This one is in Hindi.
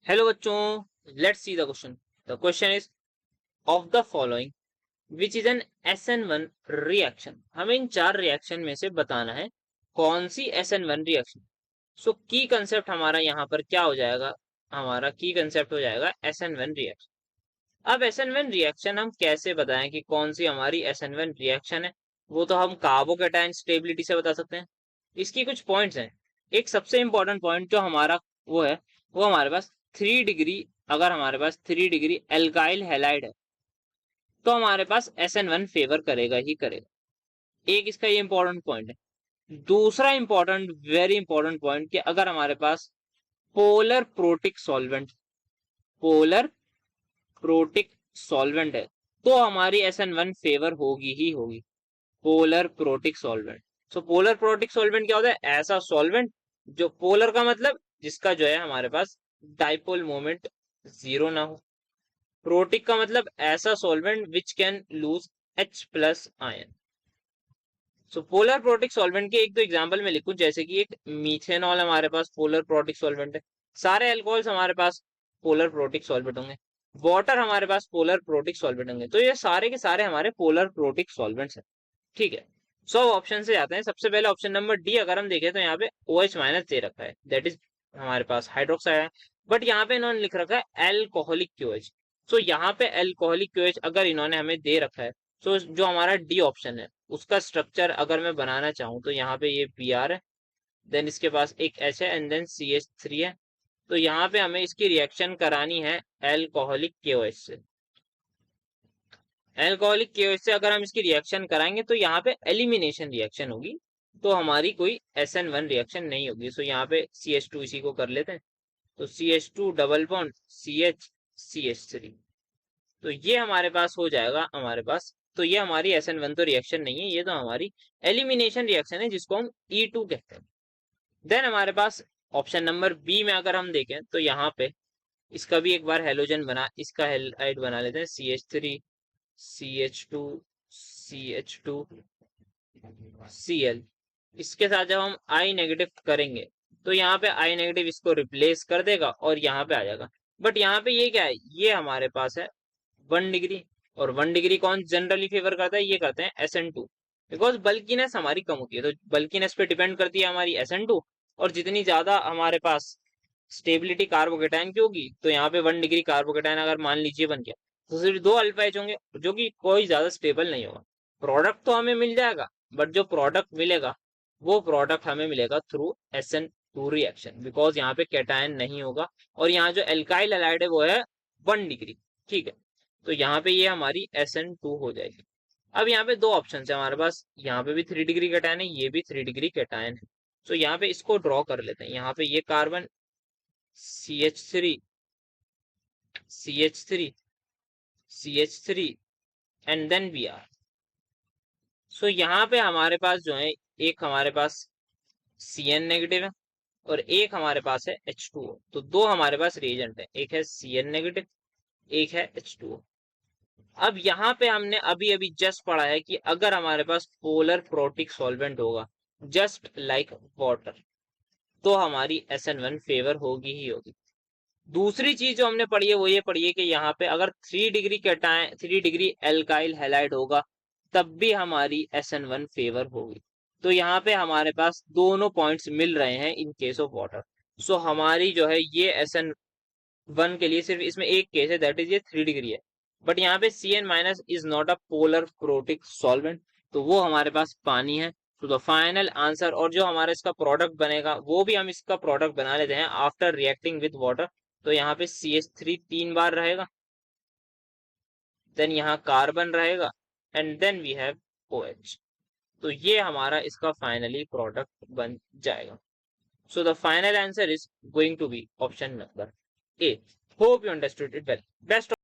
हेलो बच्चों, let's see the question. The question is of the following which is an SN1 reaction. हमें इन चार रिएक्शन में से बताना है कौन सी SN1 रिएक्शन. सो की कंसेप्ट हमारा यहाँ पर क्या हो जाएगा, हमारा की कंसेप्ट हो जाएगा SN1 रिएक्शन. अब SN1 रिएक्शन हम कैसे बताएं कि कौन सी हमारी SN1 रिएक्शन है. वो तो हम कार्बोकैटायन स्टेबिलिटी से बता सकते हैं. इसकी कुछ पॉइंट्स हैं. एक सबसे इंपॉर्टेंट पॉइंट जो हमारा वो है, वो हमारे पास 3 डिग्री. अगर हमारे पास 3 डिग्री एल्काइल हैलाइड है तो हमारे पास SN1 फेवर करेगा ही करेगा. एक इसका ये इंपॉर्टेंट पॉइंट है. दूसरा इंपॉर्टेंट, वेरी इंपॉर्टेंट पॉइंट कि अगर हमारे पास polar protic solvent, polar protic solvent है तो हमारी SN1 फेवर होगी ही होगी. Polar protic solvent. So polar protic solvent क्या होता है? ऐसा सॉल्वेंट जो पोलर का मतलब जिसका जो है हमारे पास डाइपोल मोमेंट जीरो ना हो. प्रोटिक का मतलब ऐसा solvent which can lose H plus ion. So polar protic solvent के एक दो एग्जांपल में लिखूं, जैसे कि एक मीथेनॉल हमारे पास पोलर प्रोटिक सॉल्वेंट है. सारे अल्कोहल्स हमारे पास पोलर प्रोटिक सॉल्वेंट होंगे. वाटर हमारे पास पोलर प्रोटिक सॉल्वेंट होंगे. तो ये सारे के सारे हमारे पोलर प्रोटिक सॉल्वेंट्स हैं. ठीक है. सो ऑप्शन से जाते हैं. सबसे पहले ऑप्शन नंबर डी अगर हम देखें तो यहाँ पे OH माइनस दे रखा है, दैट इज हमारे पास हाइड्रोक्साइड है. बट यहाँ पे इन्होंने लिख रखा है एल्कोहलिक QH. सो यहाँ पे एल्कोहलिक QH अगर इन्होंने हमें दे रखा है, सो जो हमारा डी ऑप्शन है उसका स्ट्रक्चर अगर मैं बनाना चाहूँ तो यहाँ पे ये Br है, देन इसके पास एक H है एंड देन CH3 है. तो यहाँ पे हमें इसकी रिएक्शन करानी है एल्कोहलिक KOH से. एल्कोहलिक KOH से अगर हम इसकी रिएक्शन कराएंगे तो यहाँ पे एलिमिनेशन रिएक्शन होगी, तो हमारी कोई SN1 रिएक्शन नहीं होगी. सो यहाँ पे CH2 इसी को कर लेते हैं. तो CH2 double bond CH CH3. तो ये हमारे पास हो जाएगा हमारे पास. तो ये हमारी SN1 तो रिएक्शन नहीं है, ये तो हमारी एलिमिनेशन रिएक्शन है जिसको हम E2 कहते हैं. देन हमारे पास ऑप्शन नंबर बी में अगर हम देखें तो यहाँ पे इसका भी एक बार हेलोजन बना, इसका हेलाइड बना लेते हैं CH3 CH2 CH2 Cl. इसके साथ जब हम I नेगेटिव करेंगे तो यहाँ पे I नेगेटिव इसको रिप्लेस कर देगा और यहाँ पे आ जाएगा. बट यहाँ पे ये क्या है, ये हमारे पास है 1 डिग्री. और 1 डिग्री कौन जनरली फेवर करता है? ये करते हैं SN2, बिकॉज बल्कीनेस हमारी कम होती है. तो बल्कीनेस पे डिपेंड करती है हमारी SN2. और जितनी ज्यादा हमारे पास स्टेबिलिटी कार्बोकेटाइन की होगी तो यहाँ पे 1 डिग्री कार्बोकेटाइन अगर मान लीजिए बन गया तो सिर्फ 2 अल्फा H होंगे जो कि कोई ज्यादा स्टेबल नहीं होगा. प्रोडक्ट तो हमें मिल जाएगा बट जो प्रोडक्ट मिलेगा वो प्रोडक्ट हमें मिलेगा थ्रू SN2 रिएक्शन, बिकॉज यहाँ पे कैटायन नहीं होगा. और यहाँ जो एल्काइल हैलाइड है वो है 1 डिग्री. ठीक है. तो यहाँ पे ये हमारी SN2 हो जाएगी. अब यहाँ पे दो ऑप्शन है हमारे पास, यहाँ पे भी 3 डिग्री कैटायन है, ये भी 3 डिग्री कैटायन है. तो यहाँ पे इसको ड्रॉ कर लेते हैं. यहाँ पे ये carbon CH3 CH3 CH3 and then Br. So यहाँ पे हमारे पास जो है एक हमारे पास Cn नेगेटिव है और एक हमारे पास है H2O. तो दो हमारे पास रिएजेंट है, एक है Cn नेगेटिव, एक है H2O. अब यहाँ पे हमने अभी अभी जस्ट पढ़ा है कि अगर हमारे पास पोलर प्रोटिक सॉल्वेंट होगा जस्ट लाइक वाटर तो हमारी SN1 फेवर होगी ही होगी. दूसरी चीज जो हमने पढ़ी है वो ये पढ़ी है कि यहाँ पे अगर 3 degree cation 3 degree alkyl halide होगा तब भी हमारी SN1 फेवर होगी. तो यहाँ पे हमारे पास दोनों पॉइंट्स मिल रहे हैं इन केस ऑफ वाटर. सो हमारी जो है ये SN1 के लिए सिर्फ इसमें एक केस है, दैट इज ये 3 डिग्री है. बट यहाँ पे Cn minus is not a polar protic solvent, तो वो हमारे पास पानी है. तो द फाइनल आंसर और जो हमारा इसका प्रोडक्ट बनेगा वो भी हम इसका प्रोडक्ट बना लेते हैं आफ्टर रिएक्टिंग विद वाटर. तो यहाँ पे CH3 3 बार रहेगा, देन यहाँ कार्बन रहेगा and then we have OH. तो ये हमारा इसका फाइनली प्रोडक्ट बन जाएगा. So the final answer is going to be option number A. Hope you understood it well. Best